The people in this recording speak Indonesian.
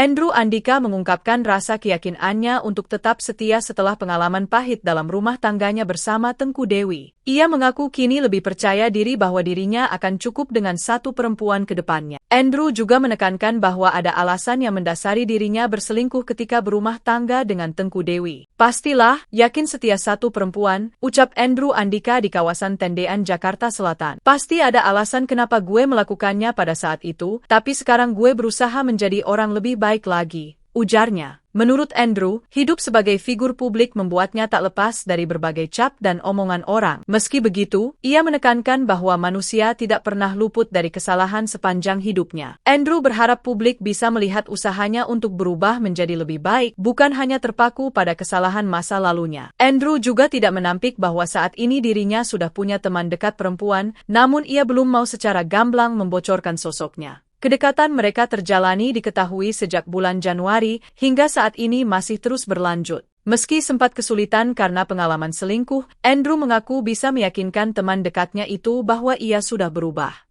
Andrew Andika mengungkapkan rasa keyakinannya untuk tetap setia setelah pengalaman pahit dalam rumah tangganya bersama Tengku Dewi. Ia mengaku kini lebih percaya diri bahwa dirinya akan cukup dengan satu perempuan ke depannya. Andrew juga menekankan bahwa ada alasan yang mendasari dirinya berselingkuh ketika berumah tangga dengan Tengku Dewi. Pastilah, yakin setia satu perempuan, ucap Andrew Andika di kawasan Tendean, Jakarta Selatan. Pasti ada alasan kenapa gue melakukannya pada saat itu, tapi sekarang gue berusaha menjadi orang lebih baik lagi, ujarnya. Menurut Andrew, hidup sebagai figur publik membuatnya tak lepas dari berbagai cap dan omongan orang. Meski begitu, ia menekankan bahwa manusia tidak pernah luput dari kesalahan sepanjang hidupnya. Andrew berharap publik bisa melihat usahanya untuk berubah menjadi lebih baik, bukan hanya terpaku pada kesalahan masa lalunya. Andrew juga tidak menampik bahwa saat ini dirinya sudah punya teman dekat perempuan, namun ia belum mau secara gamblang membocorkan sosoknya. Kedekatan mereka terjalani diketahui sejak bulan Januari, hingga saat ini masih terus berlanjut. Meski sempat kesulitan karena pengalaman selingkuh, Andrew mengaku bisa meyakinkan teman dekatnya itu bahwa ia sudah berubah.